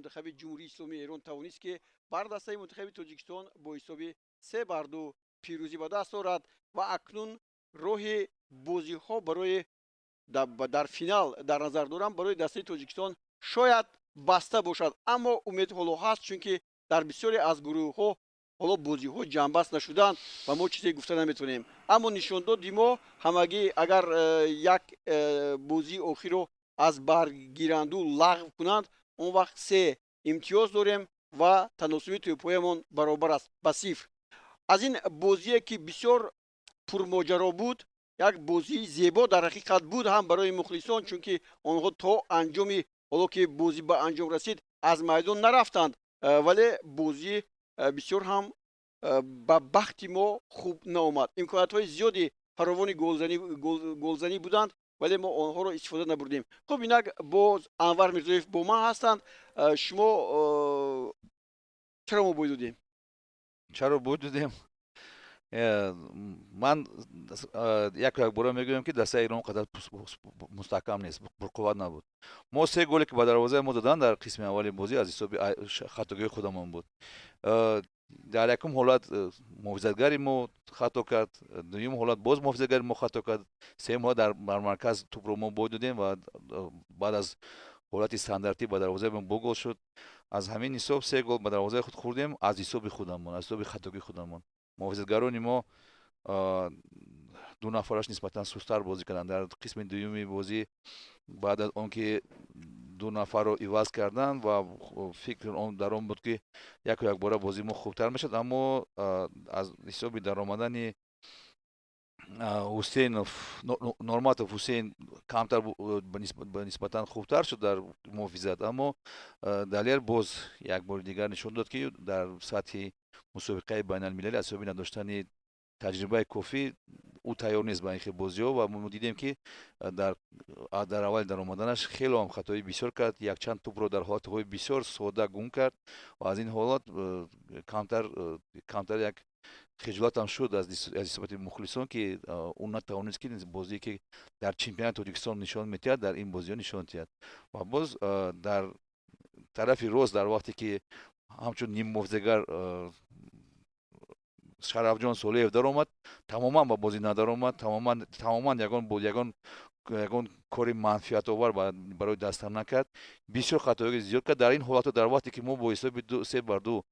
منتخب جمهوری اسلامی ایران توانست که بر دسته منتخب تاجیکستان با حساب 3-2 پیروزی به دست آورد و اکنون راه بازی ها برای در فینال در نظر دارم برای دسته تاجیکستان شاید بسته باشد، اما امید حالا هست چون که در بسیاری از گروه ها حالا بازی ها جنبست نشدند و ما چیزی گفته نمیتونیم. اما نشان دادی ما همگی اگر یک بازی آخر رو از برگیرندو لغو کنند اون وقت 3 امتیاز داریم و تناسب توپ‌هایمان برابر است با 0. از این بازی که بسیار پرماجرا بود، یک بازی زیبا در حقیقت بود هم برای مخلصان، چون که آنها تا انجامی حالا که بازی به انجام رسید از میدان نرفتند، ولی بازی بسیار هم به بخت ما خوب نآمد. امکانات های زیادی فراوان گلزنی بودند ولی ما آنها را استفاده نبردیم. خب اینک باز انور میرزایف با ما هستند. شما چرا ما باید دادیم؟ چرا بود دادیم؟ من یک بار میگویم که دسته ایران قدر مستحکم نیست، پرقوت نبود. ما 3 گلی که به دروازه ما دادن در قسم اولی بازی از حساب خطاگی خودمون بود. در یکم حالت محافظتگری ما خطا کرد، دوم حالت باز محافظتگری ما خطا کرد، سوم حالت در مرکز توپ رو ما بود دادیم و بعد از حالت استانداردی به دروازه ما گل شد. از همین حساب 3 گل به دروازه خود خوردیم از حساب خودمون، از حساب خطاگی خودمون. محافظتگران ما دو نفرش نسبتا سست‌تر بازی کردند. در قسم دومی بازی بعد از آنکه دو نفر رو عوض کردن و فکر در آن بود که یک بار بازی ما خوبتر میشد، اما از حساب در آمدن حسین نورماتوف حسین کمتر به نسبتا خوبتر شد در محافظت، اما دلیر باز یک بار دیگر نشون داد که در سطح مسابقه بین المللی از حساب نداشتن تجربه کافی او تیار نیست به این بازی ها و ما دیدیم که در اول در آمدنش خیلی هم خطایی بسیار کرد، یک چند توپ رو در حالت های بسیار ساده گم کرد و از این حالات کمتر یک خجالت هم شد از حسابت مخلصان که اون نتوانست که بازی که در چمپیونات تاجیکستان نشان میدهد در این بازی ها نشان دهد. و باز در طرف راست در وقتی که همچون نیم موزگر شرافجان سولیف در آمد، تماما با بازی ندار آمد، تماما یگان کاری منفیت آور برای دست نکرد، بسیار خطاهای زیاد کرد. در این حالت در وقتی که ما با حساب 3-2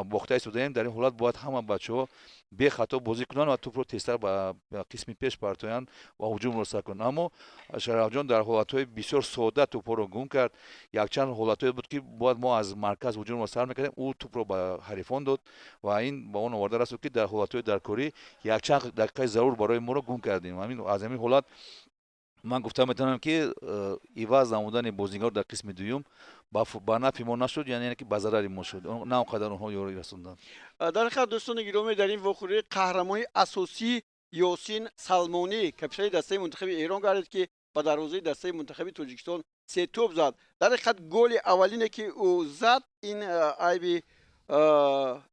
باخته ایستادیم، در این حالت باید همه بچه‌ها بی خطا بازی کنند و توپ رو تیزتر به قسم پیش پرتایند و هجوم رسا کنند. اما شرافجان در حالت‌های بسیار ساده توپ رو گم کرد. یک چند حالت‌های بود که باید ما از مرکز هجوم رو سر می‌کردیم، او توپ رو به حریفان داد و این با اون آورده است که در حالت‌های درکاری یک چند دقیقه ضرور برای ما رو گم کردیم. از همین حالت من گفتم میتونم که عوض نمودن بازیکن در قسم دوم با نفع ما نشد، یعنی که به ضرر ما شد، نه اونقدر اونها یاری رسوندن. در حقیقت دوستان گرامی در این واقعه قهرمانی اساسی یاسین سلمانی کاپیتان دسته منتخب ایران گردید که به دروازه دسته منتخب تاجیکستان 3 توپ زد. در حقیقت گل اولینه که او زد این ایبی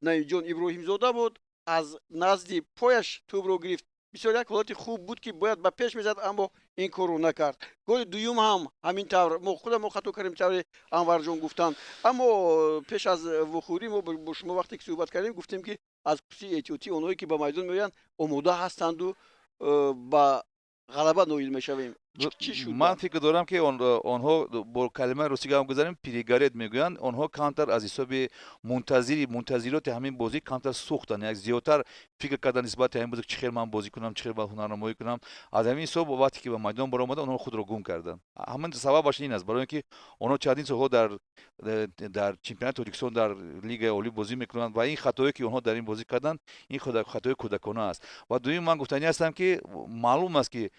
نایب جان ابراهیم زاده بود، از نزد پایش توپ رو گرفت. بسیار یک حالت خوب بود که باید به پیش میزد اما این کار رو نکرد. گل دوم هم همین طور ما خودمون خطا کردیم طور انور جان گفتن، اما پیش از وخوری ما با شما وقتی که صحبت کردیم گفتیم که از پسی احتیاطی اونایی که به میدان میآیند آماده هستند و با غلبه نایل میشویم. چی شد؟ من فکر دارم که آنها با کلمه روسی هم گذاریم پیریگارید میگویند، آنها کمتر از حساب منتظرات همین بازی کمتر سوختن، یک زیادتر فکر کردن نسبت همین بازی چه خیر من بازی کنم، چه خیر با هنرنمایی کنم. از همین حساب وقتی که به میدان برآمدن آنها خود را گم کردن. همین سببش این است، برای اینکه آنها چندین سال در چمپیونات تاجیکستان در لیگ عالی بازی میکنند و این خطایی که آنها در این بازی کردن این خطای کودکانه است. و دوم من گفتنی هستم که معلوم است که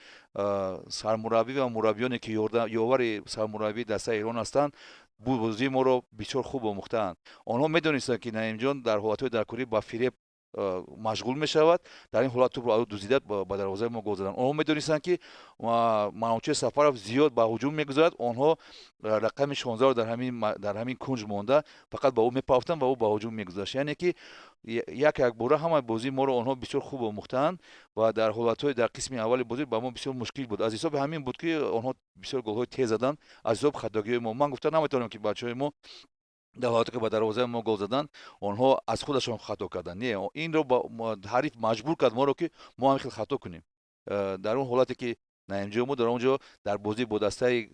سرمربی و مربیانی که یاور سرمربی دسته ایران هستند بازی ما رو بسیار خوب آموختند. آنها میدونستند که نعیم جان در حالت‌های درکاری با فریب مشغول می شود، در این حالت توپ رو دزدیده با دروازه ما گل زدن. آنها میدونستند که منوچه سفرов زیاد با هجوم میگذارد، آنها رقم 16 رو در همین کنج مونده فقط با او میپافتند و او با هجوم میگذاشت، یعنی که یک باره همه بازی ما رو آنها بسیار خوب آموختند و در حالت‌های در قسم اول بازی با ما بسیار مشکل بود. از حساب همین بود که آنها بسیار گل‌های تیز زدند، از حساب خطاگی ما. من گفتم نمیتونم که بچه‌های ما дар ҳолате ки ба дарвозаи мо гол заданд, онҳо аз худашон хато карданд. Не, инро ҳариф маҷбур кард моро ки мо ҳамин хел хато кунем. дар он ҳолате ки наинҷо мо дар он ҷо дар бозӣ бо дастаи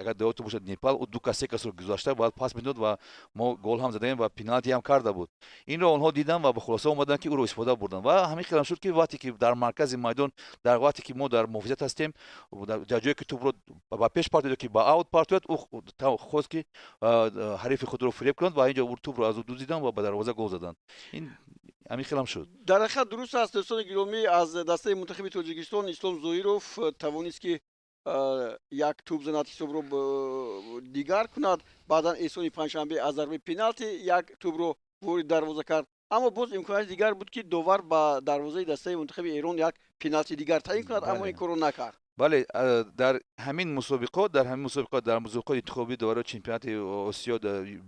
агар давоту бошад Непал, ӯ ду касе касро гузашта бояд пас медод ва мо гол ҳам задаем ва пеналти ҳам карда буд. Инро онҳо диданд ва ба хулоса омаданд ки ӯро истифода бурданд ва ҳамин хелам шуд ки вақте ки дар маркази майдон, дар вақте ки мо дар муҳофизат ҳастем, дар ҷое ки тӯбро ба пеш партояд ки ба аут партояд, ӯ хост ки ҳарифи худро фиреб кунанд ва инҷо тӯбро аз ӯ дуздиданд ва ба дарвоза гол заданд. Ин ҳамин хелам шуд. дар ҳақиқат дуруст аст дӯстони гиромӣ, аз дастаи мунтахаби Тоҷикистон Ислом Зоиров тавонист ки як тӯб занад, ҳисобро дигар кунад. Баъдан эҳсони панҷшанбе аз зарбаи пеналти як тӯбро ворид дарвоза кард. Аммо боз имконияти дигар буд ки довар ба дарвозаи дастаи мунтахаби Эрон як пеналти дигар таъин кунад, аммо ин корро накард. бале, дар ҳамин мусобиқот дар мусобиқоти интихобии довараи чемпионати Осиё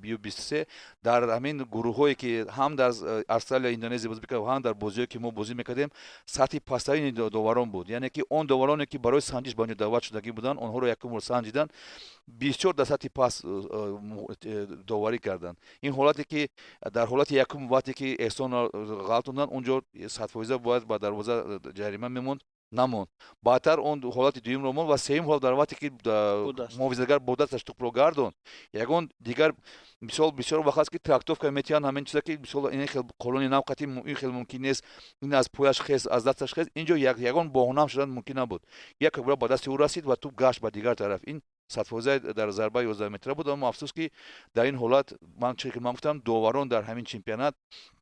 Ю-23, дар ҳамин гурӯҳҳое ки ҳам дар Австралия, Индонезия бозӣ мекардем, ҳам дар бозиҳое ки мо бозӣ мекардем, сатҳи пасттарини доварон буд. Яъне ки он довароне ки барои санҷиш ба он ҷо даъват шудагӣ буданд, онҳоро якумро санҷиданд, бисёр дар сатҳи паст доварӣ карданд. Ин ҳолате ки дар ҳолати якум вақте ки Эҳсонро ғалат монданд, он ҷо 100% бояд ба дарвоза ҷарима мемонд, намонд. Баъдтар он ҳолати дуюмро монд ва сеюм ҳолат дар вақте ки муҳофизатгар бо дасташ тӯбро гардонд. Ягон дигар мисол бисёр вақт аст ки трактовка метиҳанд ҳамин чиза ки мисол ин хел қолони навқати ин хел мумкин нест, ин аз пояш хез, аз дасташ хез. Ин ҷо ягон боҳонаам шудан мумкин набуд. Як кӯбра ба дасти ӯ расид ва тӯб гашт ба дигар тараф. Ин 100% дар зарбаи 11 метра буд, аммо афсӯс ки дар ин ҳолат чизе ки ман гуфтам, доварон дар ҳамин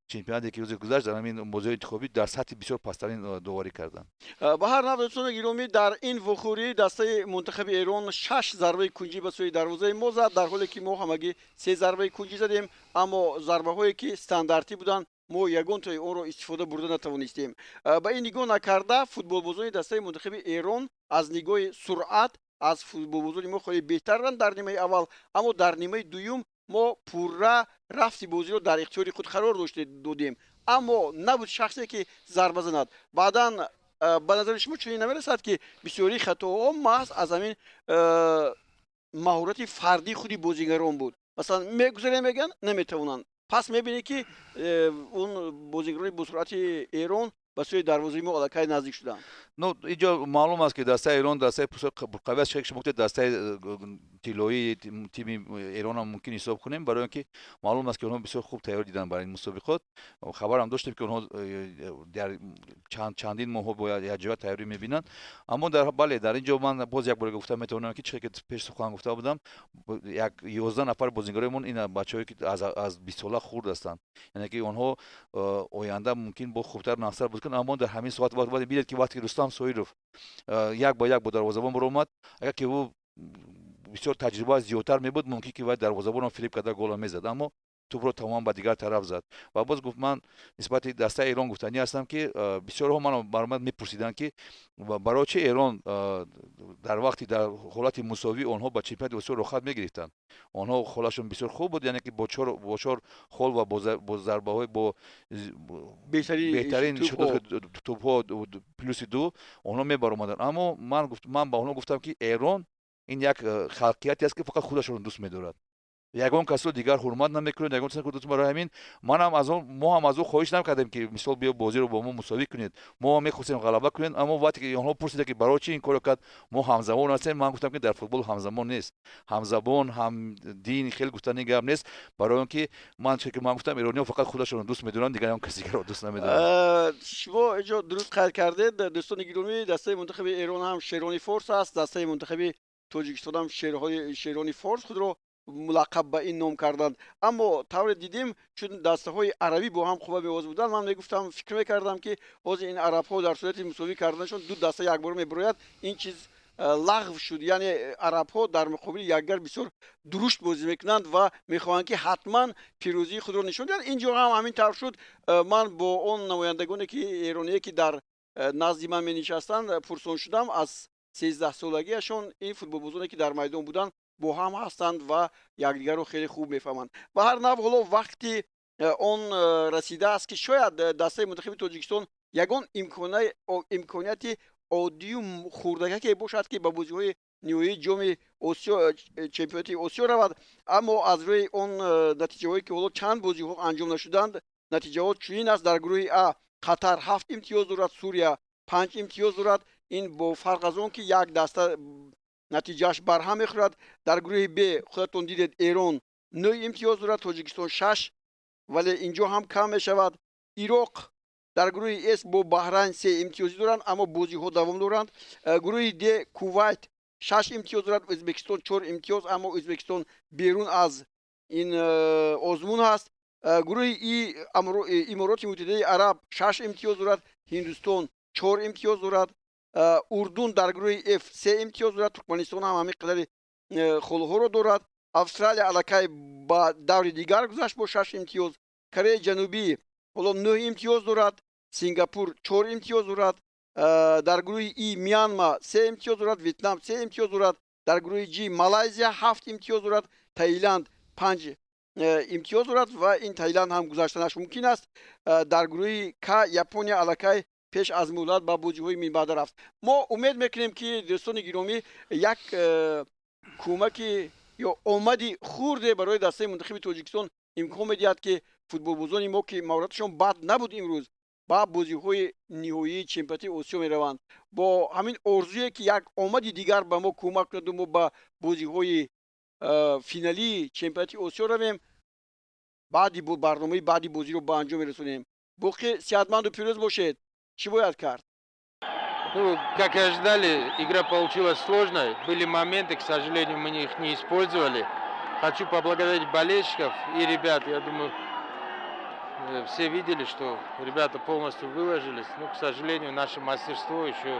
чемпионате ки рӯзи гузашт дар ҳамин бозиҳои интихобӣ дар сатҳи бисёр пасттарин доварӣ карданд. ба ҳар навъ дӯстони гиромӣ, дар ин вохӯрӣ дастаи мунтахаби Эрон 6 зарбаи кунҷӣ ба сӯи дарвозаи мо зад, дар ҳоле ки мо ҳамагӣ 3 зарбаи кунҷӣ задем, аммо зарбаҳое ки стандартӣ буданд, мо ягонтои онро истифода бурда натавонистем. Ба ин нигоҳ накарда, футболбозони дастаи мунтахаби Эрон аз нигоҳи суръат аз футболбозони мо холи беҳтаранд дар нимаи аввал, аммо дар нимаи дуюм мо пурра рафти бозиро дар ихтиёри худ қарор додем, аммо набуд шахсе ки зарба занад. Баъдан ба назари шумо чунин намерасад ки бисёрии хатоҳо маҳз аз ҳамин маҳорати фардии худи бозигарон буд? Масалан, мегузарем мегӯянд наметавонанд, пас мебинед ки он бозигарони босуръати Эрон ба сӯи дарвозаи мо аллакай наздик шуданд. Ну, инҷо маълум аст ки дастаи Эрон дастаи пурқавӣ аст. шумо гуфтед дастаи тиллоии тими Эронам мумкин ҳисоб кунем, барои он ки маълум аст ки онҳо бисёр хуб тайёр диданд барои ин мусобиқот. Хабарам доштем ки онҳо дар чандин моҳҳо бо якҷоя тайёрӣ мебинанд. Аммо бале, дар ин ҷо ман боз як бора гуфта метавонам ки чизе ки пеш сухан гуфта будам, як 11 нафар бозигароимон ин бачаҳое ки аз 20 сола хурд ҳастанд. Яъне ки онҳо оянда мумкин бо хубтар нафсар бозӣ кунанд, аммо дар ҳамин соат бидед ки вақте ки Рустам Соиров як ба як бо дарвозабон баромад, агар ки ӯ бисёр таҷрибааш зиёдтар мебуд, мумкин ки дарвозабонро фиреб карда голро мезад, аммо тӯбро тамоман ба дигар тараф зад. Ва боз гуфт, ман нисбати дастаи Эрон гуфтанӣ ҳастам ки бисёрҳо манро бар ман мепурсиданд ки барои чи Эрон дар вақти дар ҳолати мусовӣ онҳо ба чемпионати Осиё рохат мегирифтанд. Онҳо холашон бисёр хуб буд, яъне ки бо чор хол ва бо зарбаҳои бо беҳтарин тӯбҳо плюси 2 онҳо мебаромаданд. Аммо ман ба онҳо гуфтам ки Эрон ин як халқияте аст ки фақат худашонро дӯст медорад. Ягон касро дигар ҳурмат намекунед, ягон чизро дӯст. Барои ҳамин мо ҳам аз ӯ хоҳиш накардем ки мисол биё бозиро бо мо мусовӣ кунед. Мо ҳам мехостем ғалаба кунед, аммо вақте ки онҳо пурсиданд ки барои чи ин корро кард, мо ҳамзабон ҳастем. Ман гуфтам ки дар футбол ҳамзабон нест. Ҳамзабон, ҳамдин хел гуфтани гап нест. Барои он ки ман чизе ки ман гуфтам, эрониҳо фақат худашонро дӯст медоранд, дигар ягон каси дигарро дӯст намедоранд. Шумо инҷо дуруст қайд кардед. дӯстони гиромӣ, дастаи мунтахаби Эрон ҳам шерони Форс аст, дастаи мунтахаби Тоҷикистон ҳам шерони Форс худро мулаққаб ба ин ном карданд. Аммо тавре дидем, чун дастаҳои арабӣ бо ҳам қувва мевоз буданд, ман мегуфтам, фикр мекардам ки ҳозир ин арабҳо дар сурати мусовӣ карданашон ду даста якбора мебарояд, ин чиз лағв шуд. Яъне арабҳо дар муқобили якдигар бисёр дурушт бозӣ мекунанд ва мехоҳанд ки ҳатман пирӯзии худро нишон диҳанд. ин ҷо ҳам ҳамин тавр шуд. ман бо он намояндагоне ки эроние ки дар назди ман менишастанд пурсон шудам, аз 13-солагиашон ин футболбозоне ки дар майдон буданд бо ҳам ҳастанд ва якдигарро хеле хуб мефаҳманд. Ба ҳар навъ ҳоло вақти он расидааст ки шояд дастаи мунтахаби Тоҷикистон ягон имконияти оддию хурдакаке бошад ки ба бозиҳои نیویی جام آسیا چمپیوناتی آسیا رود. اما از روی اون نتیجه هایی که حالا چند بازی ها انجام نشدند، نتیجه ها چنین است: در گروه ا قطر 7 امتیاز دارد، سوریه 5 امتیاز دارد. این با فرق از اون که یک دسته نتیجهش برهم میخورد. در گروه ب خودتون دیدید ایران 9 امتیاز دارد، تاجیکستان 6، ولی اینجا هم کم می شود. عراق در گروه اس با بحرین 3 امتیازی دارند، اما بازی ها دوام دارند. گروه د کویت 6 امتیاز دارد، ازبکستان 4 امتیاز، اما ازبکستان بیرون از این آزمون هست. گروه ای امارات متحده عرب 6 امتیاز دارد، هندوستان 4 امتیاز دارد. اردن در گروه اف 3 امتیاز دارد، ترکمنستان هم همین قدر خلوها را دارد. استرالیا الکی با دور دیگر گذشت با 6 امتیاز. کره جنوبی حالا 9 امتیاز دارد، سنگاپور 4 امتیاز دارد. در گروه ای میانما 3 امتیاز دارد، ویتنام 3 امتیاز دارد. در گروه جی مالایزیا 7 امتیاز دارد، تایلند 5 امتیاز دارد و این تایلند هم گذشتنش ممکن است. در گروه کا ژاپنیا الکی پیش از مولد با بازی های من بعد رفت. ما امید میکنیم که دوستان گرامی یک کمک یا اومدی خورده برای دسته منتخب تاجیکستان امکان میدهد که فوتبال بازان ما که موردشان بد نبود امروز با بازی های نهایی چمپیونات آسیا می روند. با همین آرزویی که یک اومدی دیگر به ما کمک کند و ما با بازی های فینالی چمپیونات آسیا رویم، بعدی برنامه بعدی بازی رو به انجام میرسونیم. باقی صحتمند و پیروز باشید. چی باید کرد؟ Ну, как и ожидали, игра получилась сложной. Были моменты, к сожалению, мы их не использовали. Хочу поблагодарить болельщиков и ребят. Я думаю, все видели, что ребята полностью выложились. Но, к сожалению, наше мастерство еще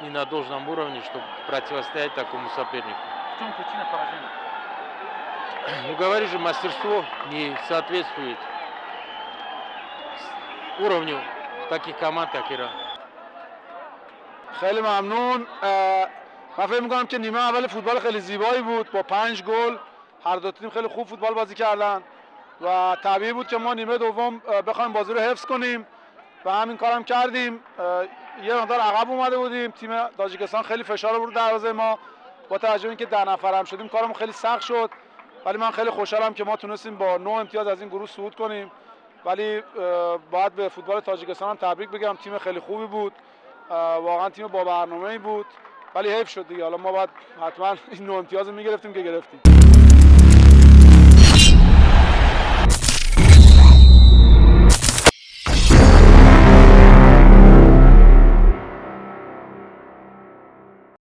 не на должном уровне, чтобы противостоять такому сопернику. В чем причина поражения? Ну, говорю же, мастерство не соответствует уровню таких команд, как Иран. خیلی ممنون. من فکر می‌کنم که نیمه اول فوتبال خیلی زیبایی بود با 5 گل. هر دو تیم خیلی خوب فوتبال بازی کردن و طبیعی بود که ما نیمه دوم بخوایم بازی رو حفظ کنیم و همین کارم کردیم. یه مقدار عقب اومده بودیم، تیم تاجیکستان خیلی فشار آورد دروازه ما. با توجه به اینکه 10 نفر هم شدیم کارمون خیلی سخت شد، ولی من خیلی خوشحالم که ما تونستیم با 9 امتیاز از این گروه صعود کنیم. ولی باید به فوتبال تاجیکستان هم تبریک بگم، تیم خیلی خوبی بود، واقعا تیم با برنامه‌ای بود، ولی حیف شد دیگه. حالا ما باید حتما این 9 امتیاز رو می‌گرفتیم که گرفتیم.